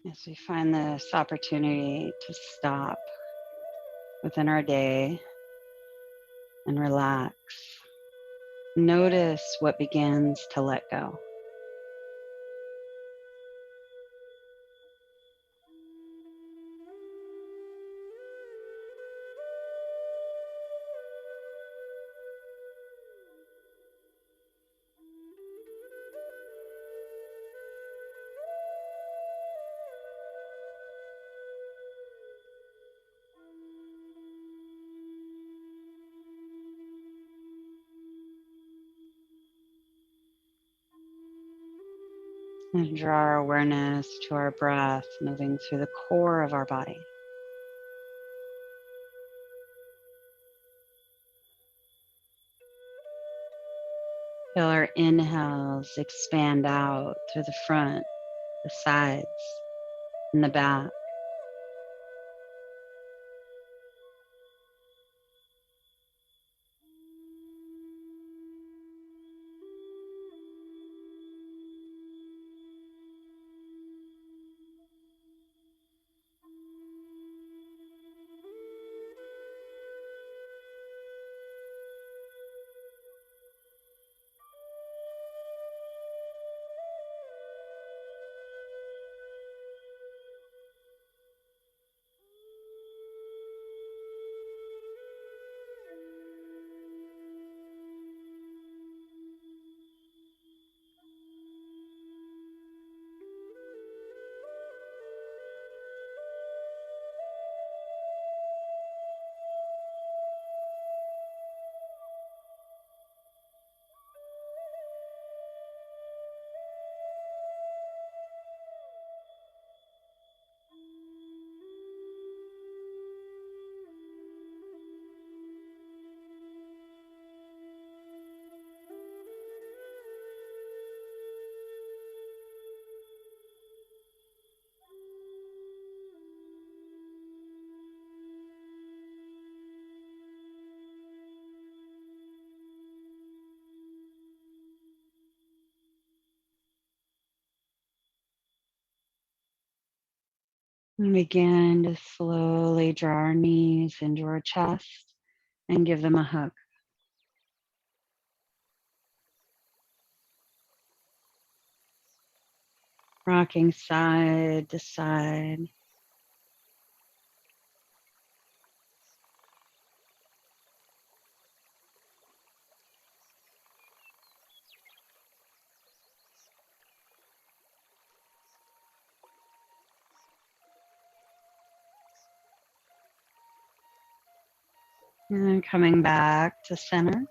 As we find this opportunity to stop within our day and relax, notice what begins to let go. And draw our awareness to our breath moving through the core of our body. Feel our inhales expand out through the front, the sides, and the back. And begin to slowly draw our knees into our chest and give them a hug. Rocking side to side. And then coming back to center.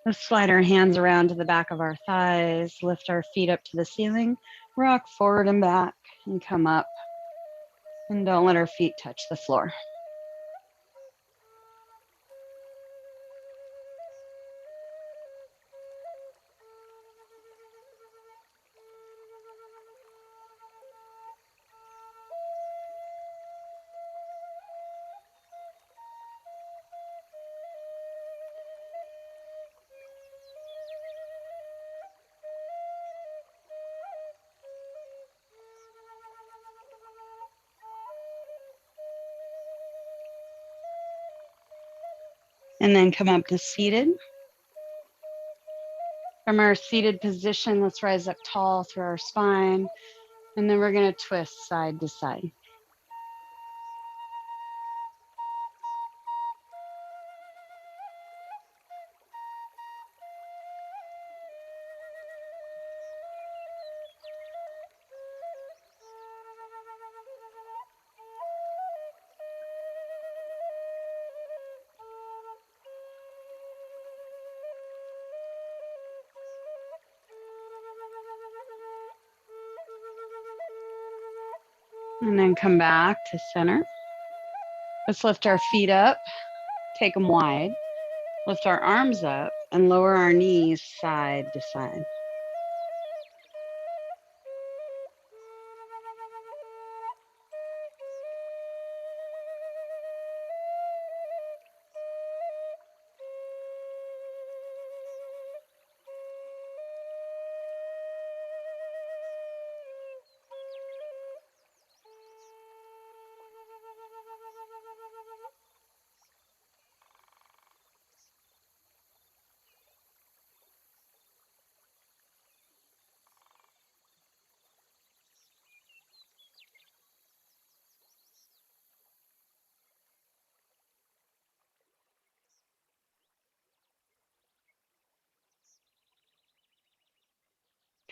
Let's slide our hands around to the back of our thighs, lift our feet up to the ceiling, rock forward and back, and come up. And don't let our feet touch the floor. And then come up to seated. From our seated position, let's rise up tall through our spine. And then we're going to twist side to side. And then come back to center. Let's lift our feet up, take them wide, lift our arms up, and lower our knees side to side.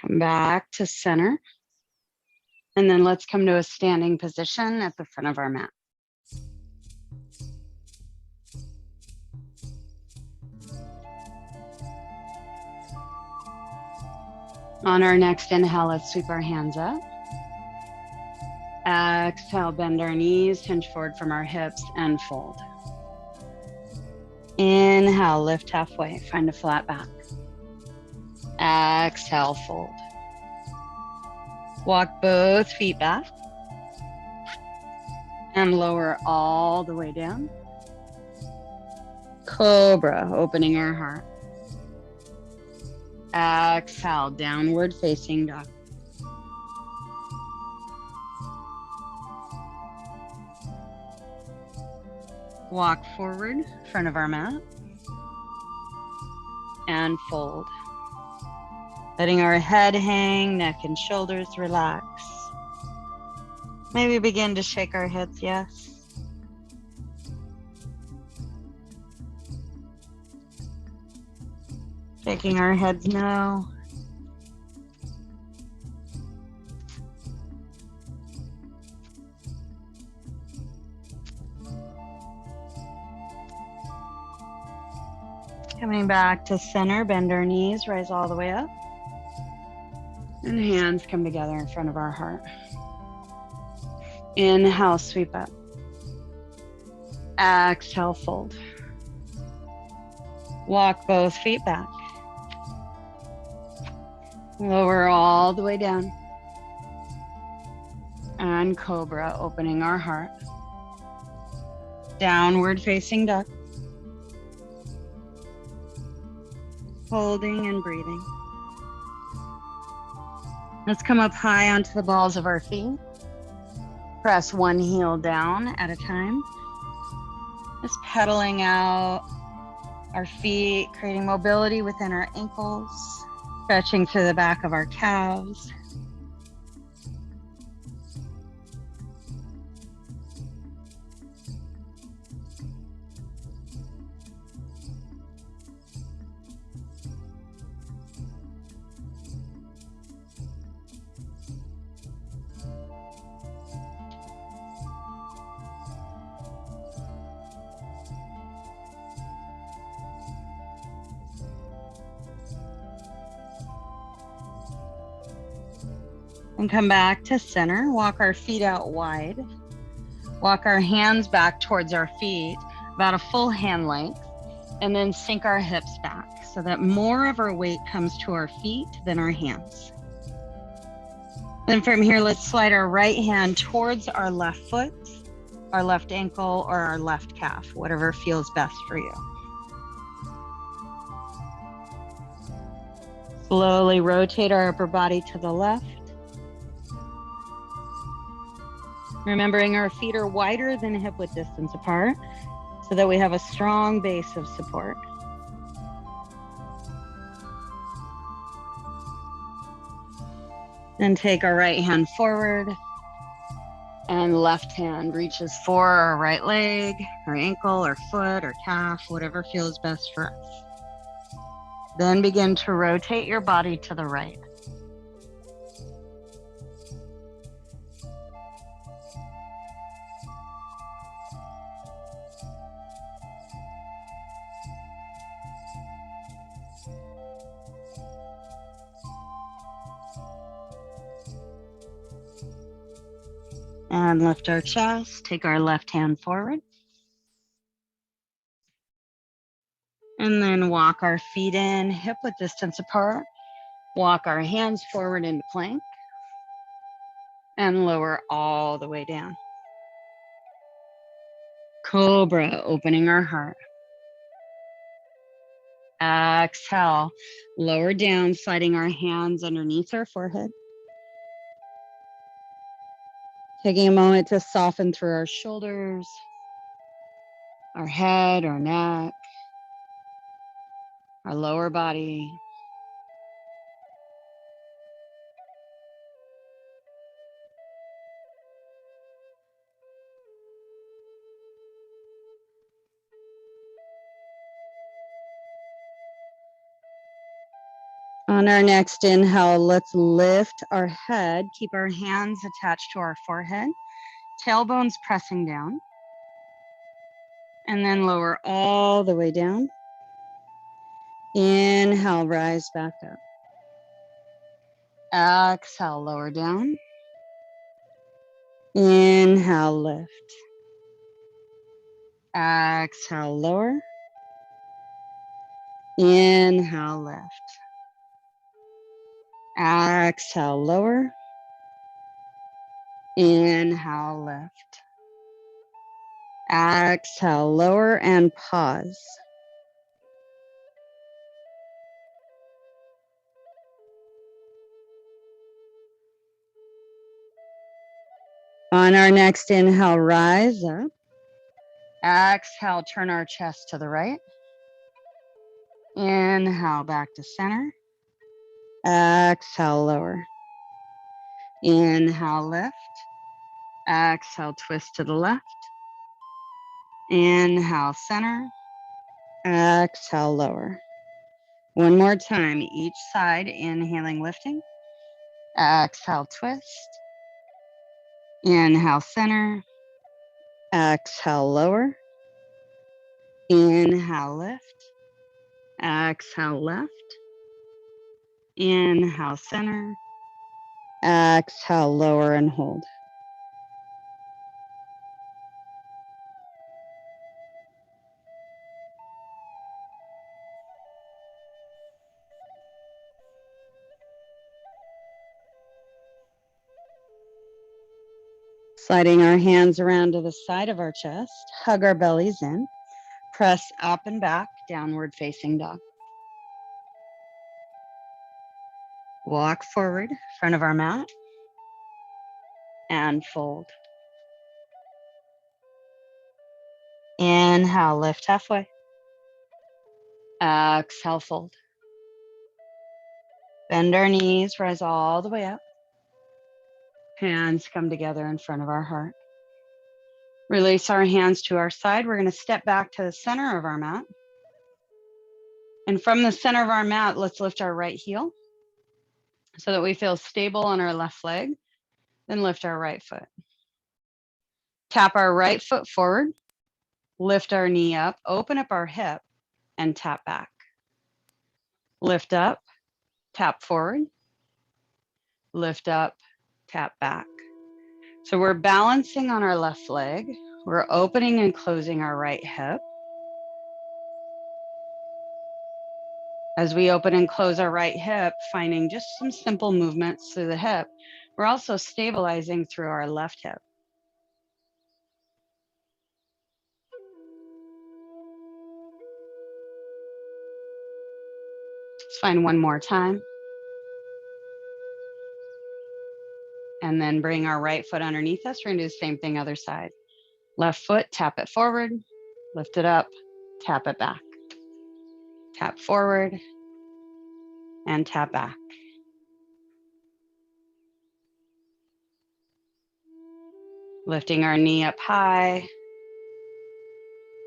Come back to center. And then let's come to a standing position at the front of our mat. On our next inhale, let's sweep our hands up. Exhale, bend our knees, hinge forward from our hips, and fold. Inhale, lift halfway, find a flat back. Exhale, fold. Walk both feet back and lower all the way down. Cobra, opening our heart. Exhale, downward facing dog. Walk forward, front of our mat, and fold. Letting our head hang, neck and shoulders relax. Maybe begin to shake our heads, yes. Shaking our heads, no. Coming back to center, bend our knees, rise all the way up. And hands come together in front of our heart. Inhale, sweep up. Exhale, fold. Walk both feet back. Lower all the way down. And cobra, opening our heart. Downward facing duck. Holding and breathing. Let's come up high onto the balls of our feet. Press one heel down at a time. Just pedaling out our feet, creating mobility within our ankles, stretching through the back of our calves. And come back to center. Walk our feet out wide. Walk our hands back towards our feet, about a full hand length, and then sink our hips back so that more of our weight comes to our feet than our hands. Then from here, let's slide our right hand towards our left foot, our left ankle, or our left calf, whatever feels best for you. Slowly rotate our upper body to the left. Remembering our feet are wider than hip width distance apart so that we have a strong base of support. Then take our right hand forward and left hand reaches for our right leg, our ankle, or foot, or calf, whatever feels best for us. Then begin to rotate your body to the right. And lift our chest, take our left hand forward. And then walk our feet in, hip width distance apart. Walk our hands forward into plank. And lower all the way down. Cobra, opening our heart. Exhale, lower down, sliding our hands underneath our forehead. Taking a moment to soften through our shoulders, our head, our neck, our lower body. On our next inhale, let's lift our head, keep our hands attached to our forehead, tailbones pressing down, and then lower all the way down. Inhale, rise back up. Exhale, lower down. Inhale, lift. Exhale, lower. Inhale, lift. Exhale, lower. Inhale, lift. Exhale, lower, and pause. On our next inhale, rise up. Exhale, turn our chest to the right. Inhale, back to center. Exhale, lower. Inhale, lift. Exhale, twist to the left. Inhale, center. Exhale, lower. One more time, each side, inhaling, lifting. Exhale, twist. Inhale, center. Exhale, lower. Inhale, lift. Exhale, left. Inhale, center. Exhale, lower, and hold. Sliding our hands around to the side of our chest, hug our bellies in, press up and back, downward facing dog. Walk forward, front of our mat, and fold. Inhale, lift halfway. Exhale, fold. Bend our knees, rise all the way up. Hands come together in front of our heart. Release our hands to our side. We're going to step back to the center of our mat. And from the center of our mat, let's lift our right heel so that we feel stable on our left leg. Then lift our right foot. Tap our right foot forward. Lift our knee up, open up our hip, and tap back. Lift up, tap forward. Lift up, tap back. So we're balancing on our left leg. We're opening and closing our right hip. As we open and close our right hip, finding just some simple movements through the hip, we're also stabilizing through our left hip. Let's find one more time. And then bring our right foot underneath us. We're gonna do the same thing other side. Left foot, tap it forward, lift it up, tap it back. Tap forward and tap back. Lifting our knee up high,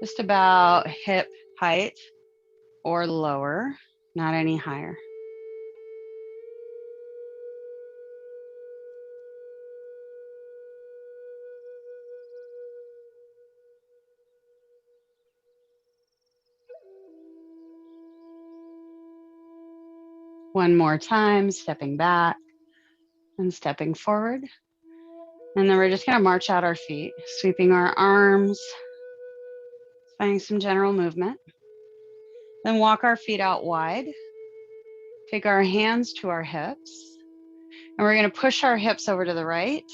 just about hip height or lower, not any higher. One more time, stepping back and stepping forward. And then we're just gonna march out our feet, sweeping our arms, finding some general movement. Then walk our feet out wide. Take our hands to our hips. And we're gonna push our hips over to the right,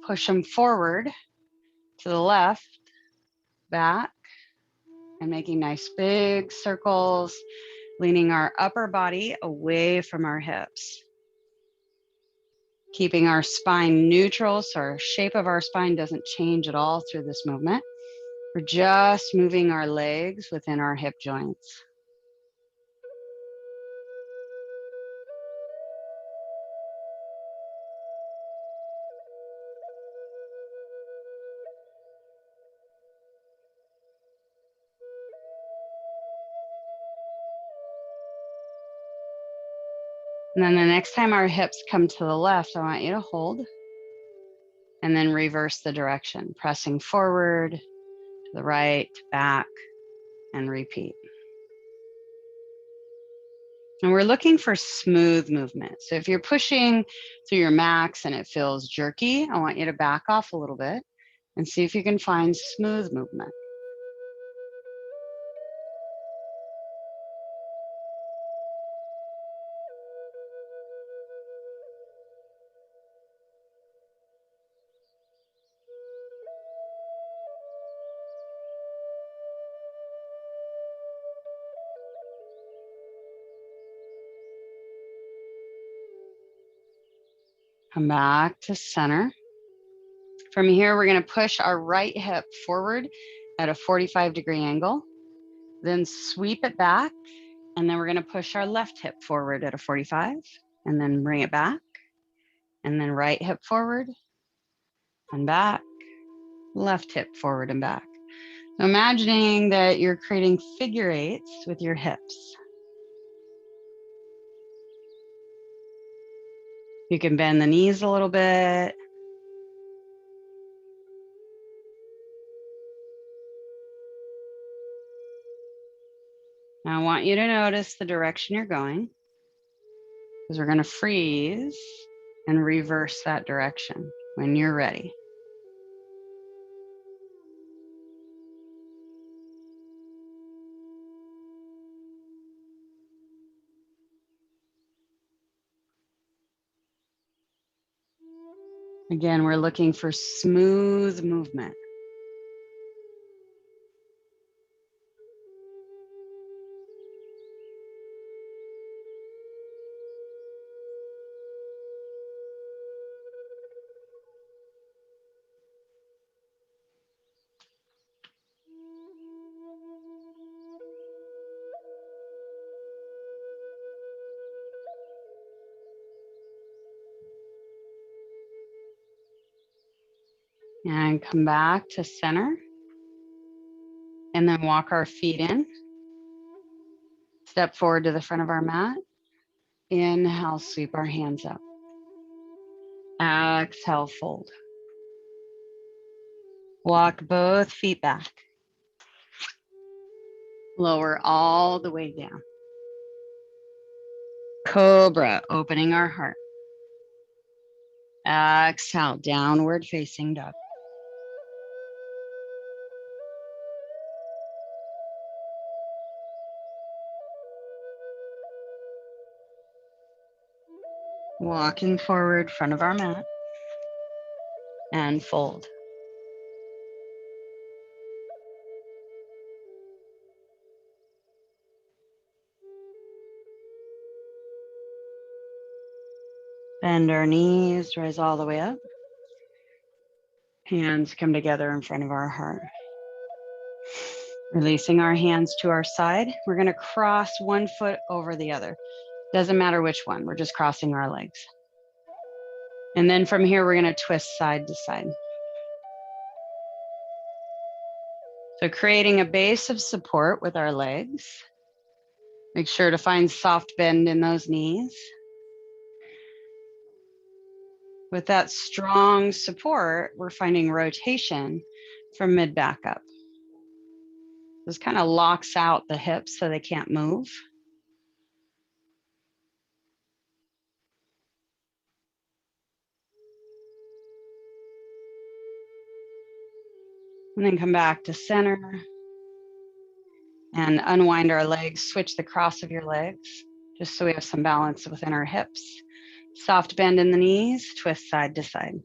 push them forward to the left, back, and making nice big circles, leaning our upper body away from our hips. Keeping our spine neutral so our shape of our spine doesn't change at all through this movement. We're just moving our legs within our hip joints. And then the next time our hips come to the left, I want you to hold and then reverse the direction, pressing forward, to the right, back, and repeat. And we're looking for smooth movement. So if you're pushing through your max and it feels jerky, I want you to back off a little bit and see if you can find smooth movement. Come back to center. From here, we're going to push our right hip forward at a 45-degree angle, then sweep it back, and then we're going to push our left hip forward at a 45, and then bring it back, and then right hip forward and back, left hip forward and back. So imagining that you're creating figure eights with your hips. You can bend the knees a little bit. Now I want you to notice the direction you're going, because we're going to freeze and reverse that direction when you're ready. Again, we're looking for smooth movement. And come back to center. And then walk our feet in. Step forward to the front of our mat. Inhale, sweep our hands up. Exhale, fold. Walk both feet back. Lower all the way down. Cobra, opening our heart. Exhale, downward facing dog. Walking forward, front of our mat. And fold. Bend our knees, rise all the way up. Hands come together in front of our heart. Releasing our hands to our side. We're going to cross one foot over the other. Doesn't matter which one, we're just crossing our legs. And then from here, we're going to twist side to side. So creating a base of support with our legs. Make sure to find soft bend in those knees. With that strong support, we're finding rotation from mid back up. This kind of locks out the hips so they can't move. And then come back to center and unwind our legs, switch the cross of your legs, just so we have some balance within our hips. Soft bend in the knees, twist side to side.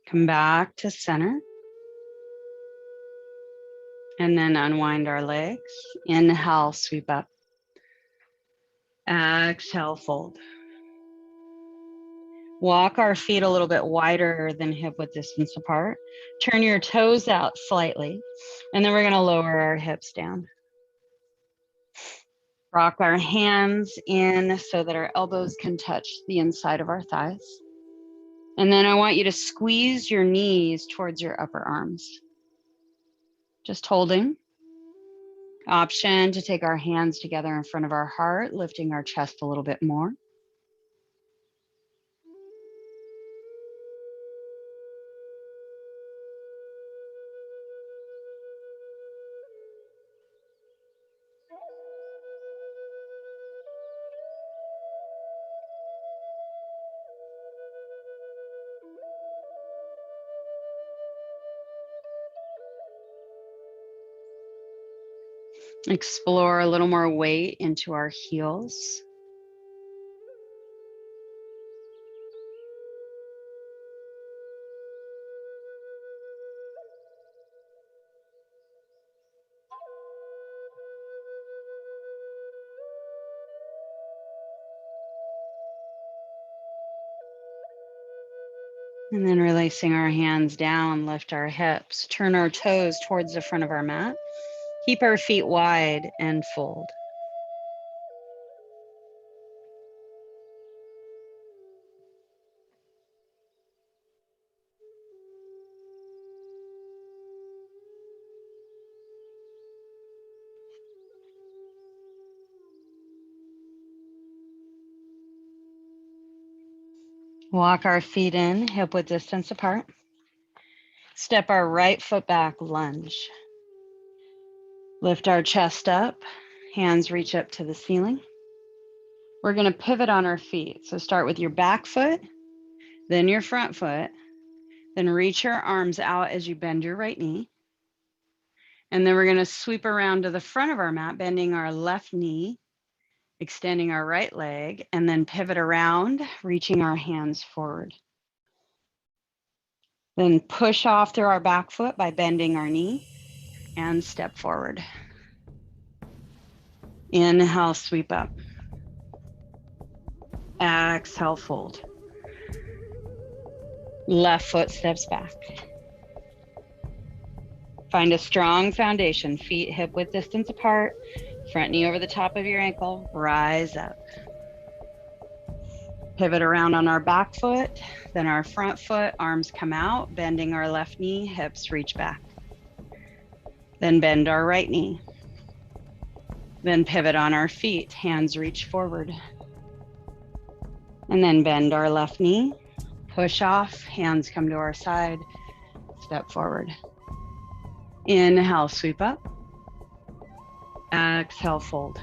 Come back to center. And then unwind our legs. Inhale, sweep up. Exhale, fold. Walk our feet a little bit wider than hip width distance apart. Turn your toes out slightly, and then we're going to lower our hips down. Rock our hands in so that our elbows can touch the inside of our thighs. And then I want you to squeeze your knees towards your upper arms. Just holding. Option to take our hands together in front of our heart, lifting our chest a little bit more. Explore a little more weight into our heels. And then releasing our hands down, lift our hips, turn our toes towards the front of our mat. Keep our feet wide and fold. Walk our feet in, hip width distance apart. Step our right foot back, lunge. Lift our chest up, hands reach up to the ceiling. We're going to pivot on our feet. So start with your back foot, then your front foot, then reach your arms out as you bend your right knee. And then we're going to sweep around to the front of our mat, bending our left knee, extending our right leg, and then pivot around, reaching our hands forward. Then push off through our back foot by bending our knee and step forward. Inhale, sweep up. Exhale, fold. Left foot steps back. Find a strong foundation, feet hip width distance apart, front knee over the top of your ankle, rise up. Pivot around on our back foot, then our front foot, arms come out, bending our left knee, hips reach back. Then bend our right knee. Then pivot on our feet, hands reach forward. And then bend our left knee, push off, hands come to our side, step forward. Inhale, sweep up. Exhale, fold.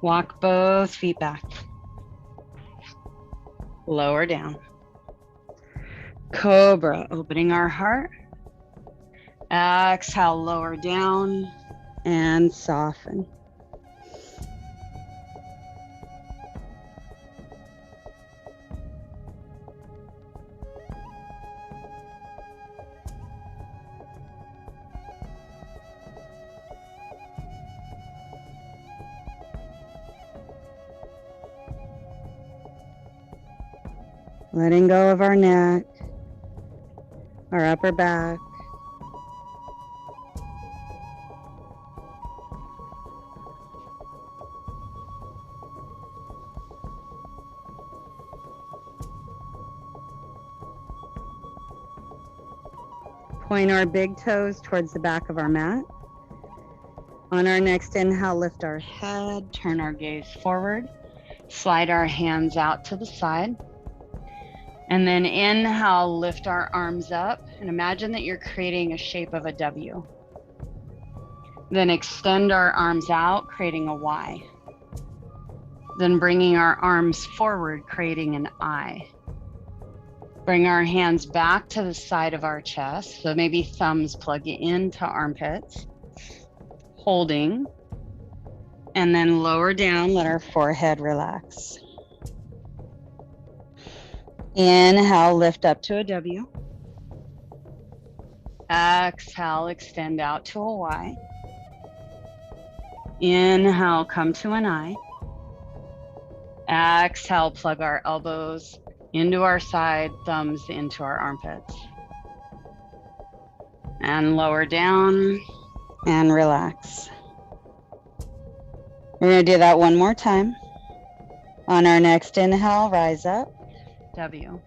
Walk both feet back. Lower down. Cobra, opening our heart. Exhale, lower down and soften. Letting go of our neck, our upper back. Point our big toes towards the back of our mat. On our next inhale, lift our head, turn our gaze forward, slide our hands out to the side. And then inhale, lift our arms up and imagine that you're creating a shape of a W. Then extend our arms out, creating a Y. Then bringing our arms forward, creating an I. Bring our hands back to the side of our chest. So maybe thumbs plug into armpits. Holding. And then lower down, let our forehead relax. Inhale, lift up to a W. Exhale, extend out to a Y. Inhale, come to an I. Exhale, plug our elbows into our side, thumbs into our armpits. And lower down and relax. We're going to do that one more time. On our next inhale, rise up, W.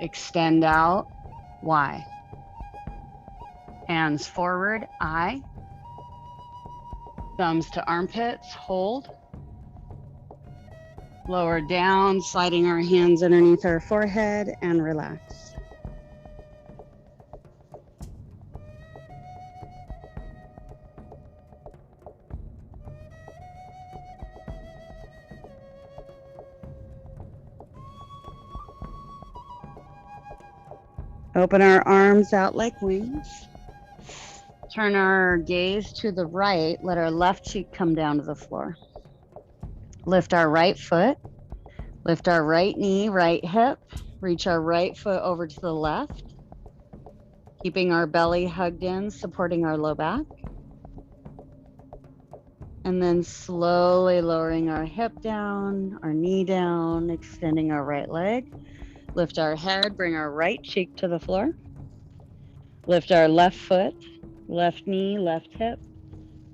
Extend out, Y. Hands forward, I. Thumbs to armpits, hold. Lower down, sliding our hands underneath our forehead and relax. Open our arms out like wings. Turn our gaze to the right. Let our left cheek come down to the floor. Lift our right foot. Lift our right knee, right hip. Reach our right foot over to the left. Keeping our belly hugged in, supporting our low back. And then slowly lowering our hip down, our knee down, extending our right leg. Lift our head, bring our right cheek to the floor. Lift our left foot, left knee, left hip.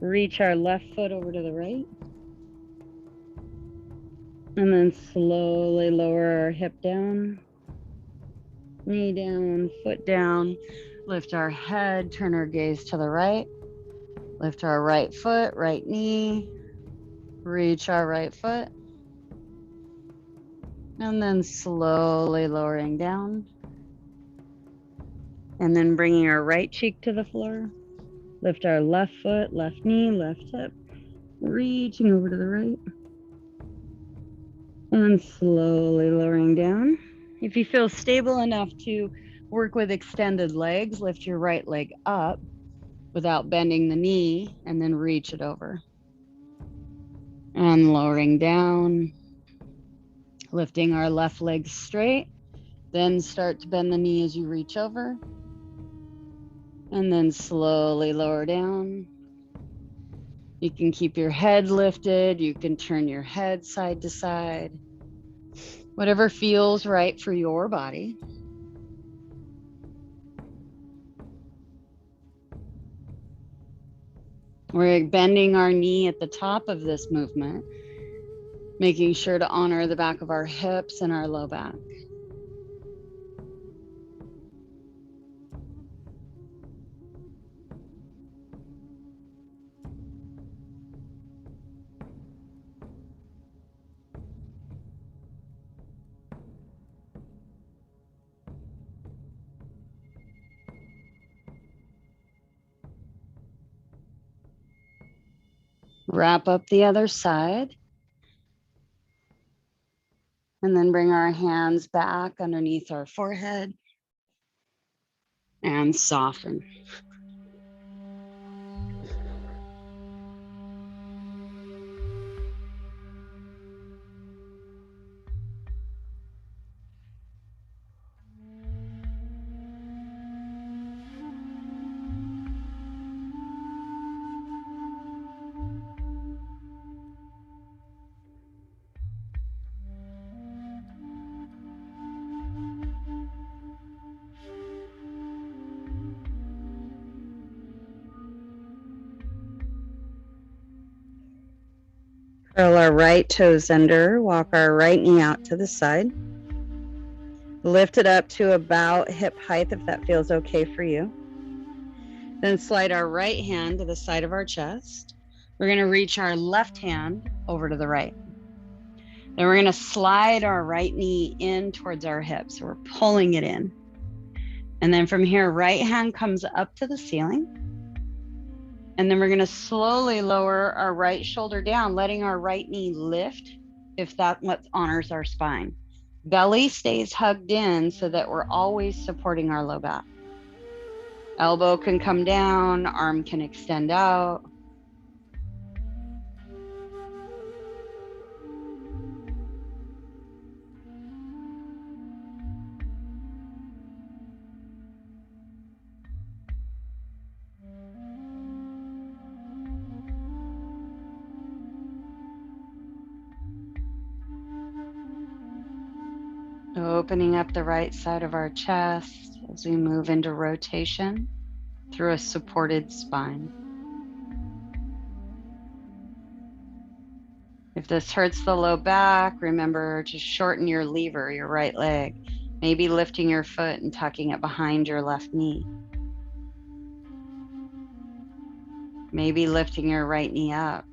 Reach our left foot over to the right. And then slowly lower our hip down, knee down, foot down. Lift our head, turn our gaze to the right. Lift our right foot, right knee. Reach our right foot. And then slowly lowering down. And then bringing our right cheek to the floor. Lift our left foot, left knee, left hip. Reaching over to the right. And slowly lowering down. If you feel stable enough to work with extended legs, lift your right leg up without bending the knee and then reach it over. And lowering down, lifting our left leg straight, then start to bend the knee as you reach over. And then slowly lower down. You can keep your head lifted. You can turn your head side to side. Whatever feels right for your body. We're bending our knee at the top of this movement, making sure to honor the back of our hips and our low back. Wrap up the other side. And then bring our hands back underneath our forehead and soften. Curl our right toes under, walk our right knee out to the side. Lift it up to about hip height if that feels okay for you. Then slide our right hand to the side of our chest. We're going to reach our left hand over to the right. Then we're going to slide our right knee in towards our hips. So we're pulling it in. And then from here, right hand comes up to the ceiling. And then we're going to slowly lower our right shoulder down, letting our right knee lift if that what honors our spine. Belly stays hugged in so that we're always supporting our low back. Elbow can come down, arm can extend out. Opening up the right side of our chest as we move into rotation through a supported spine. If this hurts the low back, remember to shorten your lever, your right leg, maybe lifting your foot and tucking it behind your left knee. Maybe lifting your right knee up.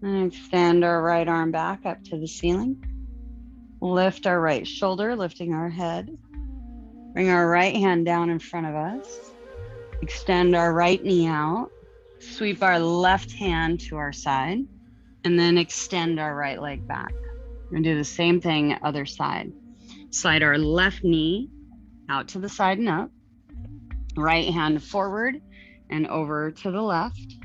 And extend our right arm back up to the ceiling. Lift our right shoulder, lifting our head. Bring our right hand down in front of us. Extend our right knee out. Sweep our left hand to our side. And then extend our right leg back. We're going to do the same thing, other side. Slide our left knee out to the side and up. Right hand forward and over to the left.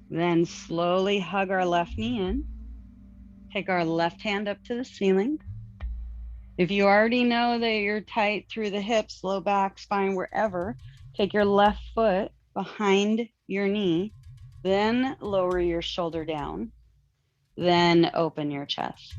Then slowly hug our left knee in. Take our left hand up to the ceiling. If you already know that you're tight through the hips, low back, spine, wherever, take your left foot behind your knee, then lower your shoulder down, then open your chest.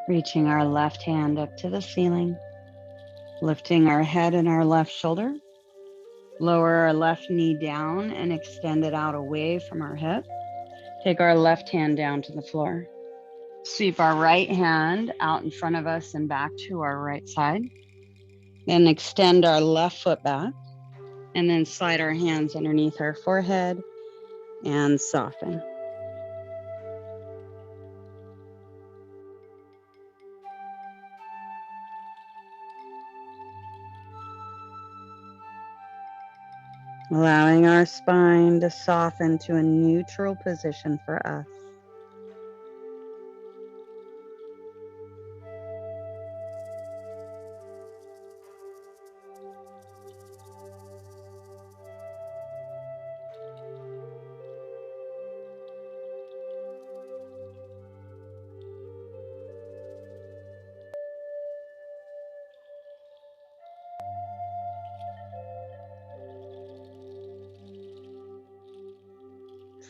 Reaching our left hand up to the ceiling, lifting our head and our left shoulder. Lower our left knee down and extend it out away from our hip. Take our left hand down to the floor. Sweep our right hand out in front of us and back to our right side. Then extend our left foot back and then slide our hands underneath our forehead and soften. Allowing our spine to soften to a neutral position for us.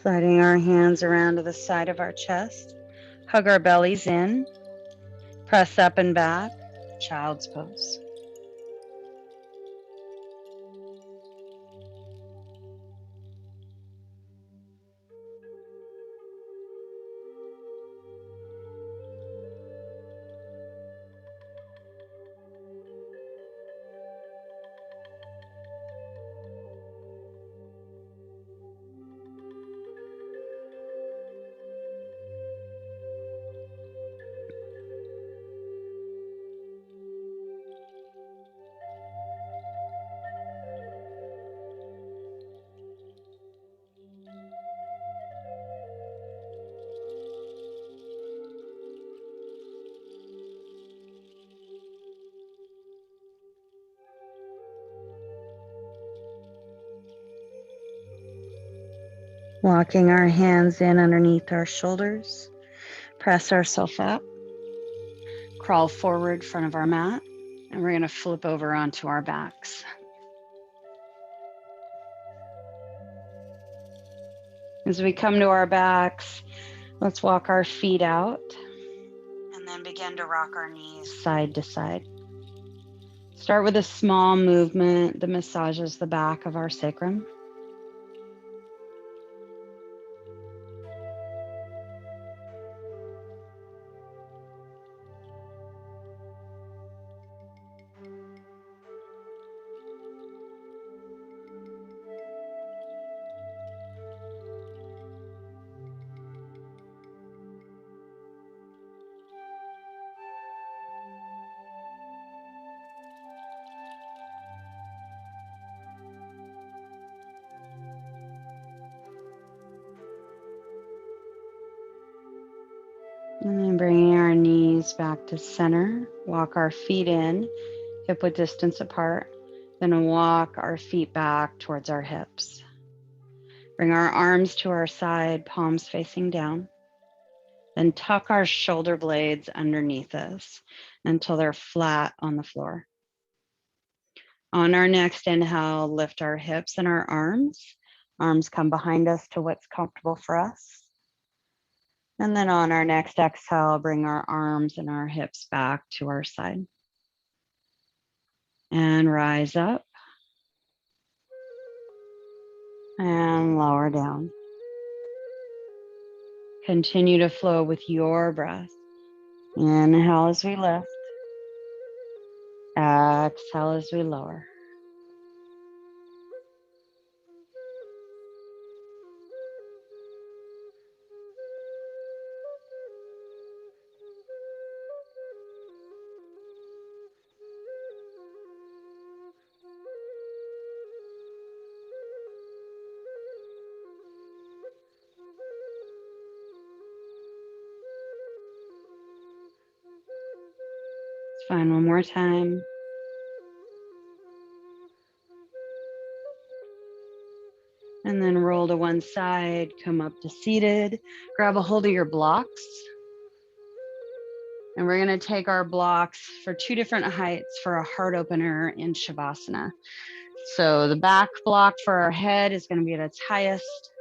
Sliding our hands around to the side of our chest. Hug our bellies in. Press up and back. Child's pose. Walking our hands in underneath our shoulders. Press ourselves up. crawl forward front of our mat, and we're going to flip over onto our backs. As we come to our backs, let's walk our feet out and then begin to rock our knees side to side. Start with a small movement that massages the back of our sacrum. And then bringing our knees back to center, walk our feet in, hip width distance apart, then walk our feet back towards our hips. Bring our arms to our side, palms facing down. Then tuck our shoulder blades underneath us until they're flat on the floor. On our next inhale, lift our hips and our arms. Arms come behind us to what's comfortable for us. And then on our next exhale, bring our arms and our hips back to our side. And rise up. And lower down. Continue to flow with your breath. Inhale as we lift. Exhale as we lower. It's fine. One more time. And then roll to one side, come up to seated, grab a hold of your blocks. And we're going to take our blocks for two different heights for a heart opener in Shavasana. So the back block for our head is going to be at its highest.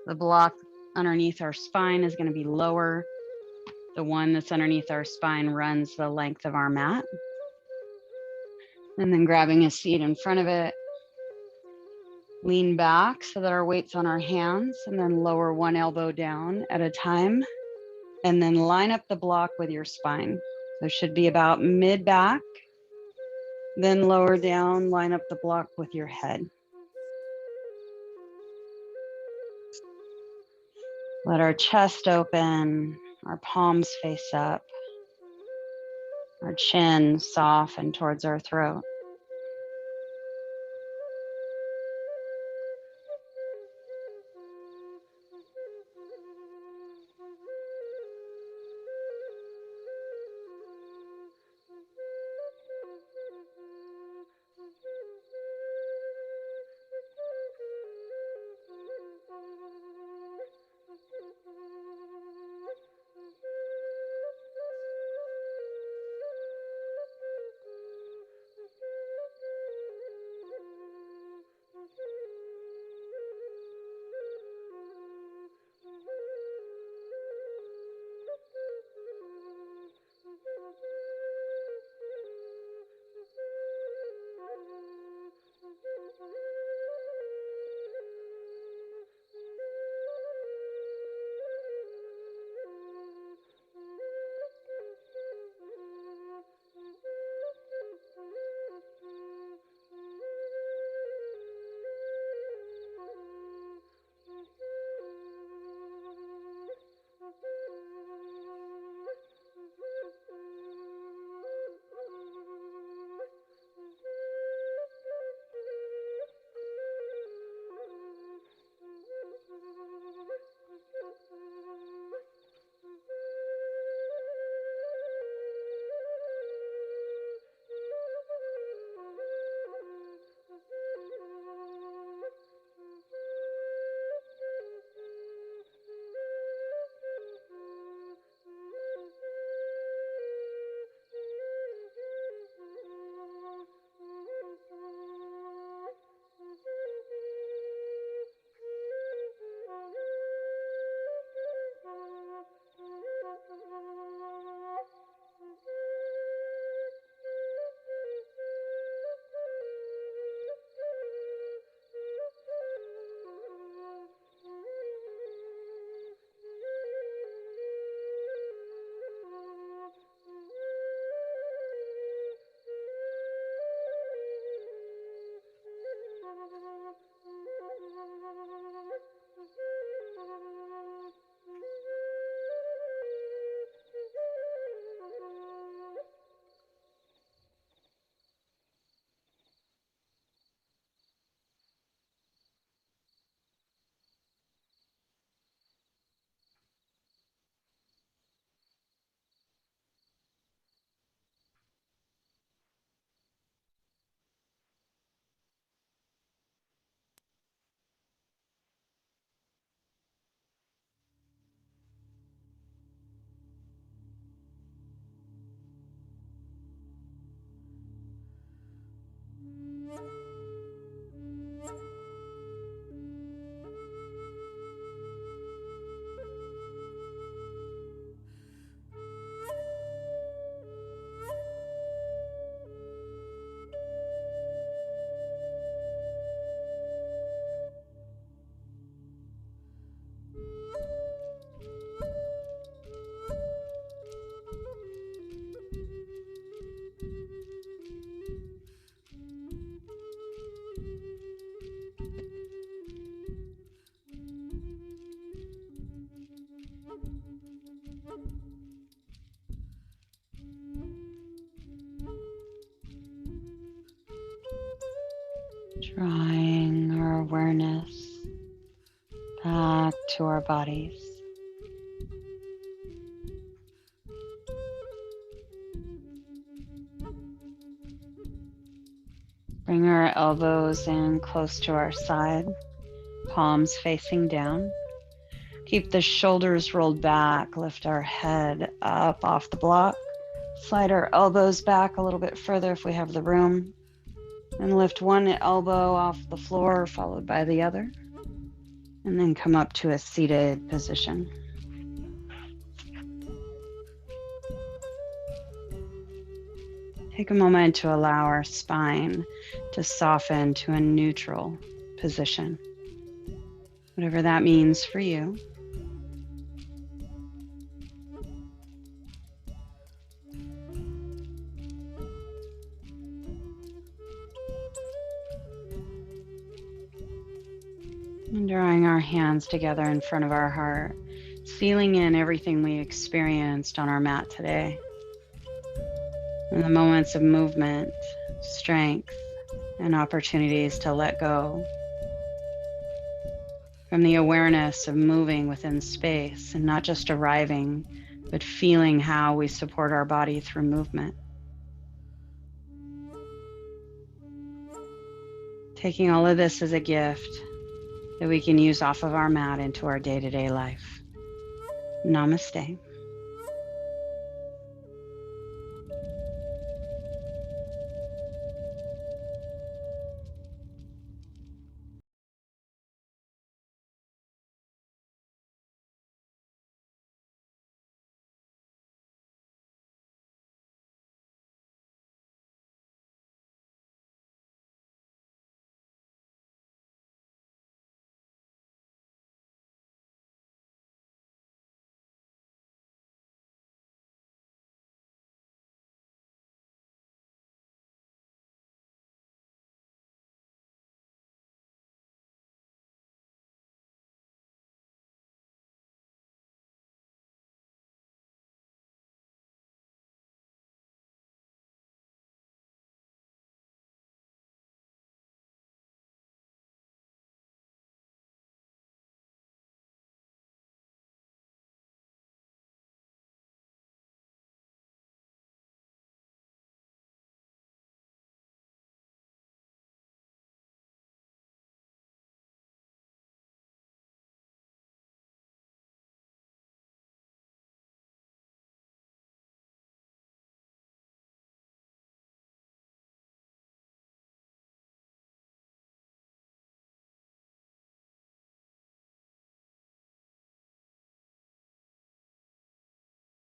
The block underneath our spine is going to be lower. The one that's underneath our spine runs the length of our mat. And then grabbing a seat in front of it, lean back so that our weight's on our hands, and then lower one elbow down at a time. And then line up the block with your spine. So it should be about mid back. Then lower down, line up the block with your head. Let our chest open, our palms face up, our chin soften towards our throat. Drawing our awareness back to our bodies. Bring our elbows in close to our side, palms facing down. Keep the shoulders rolled back, lift our head up off the block. Slide our elbows back a little bit further if we have the room. And lift one elbow off the floor, followed by the other. And then come up to a seated position. Take a moment to allow our spine to soften to a neutral position, whatever that means for you. And drawing our hands together in front of our heart, sealing in everything we experienced on our mat today. And the moments of movement, strength, and opportunities to let go. From the awareness of moving within space and not just arriving, but feeling how we support our body through movement. Taking all of this as a gift that we can use off of our mat into our day-to-day life. Namaste.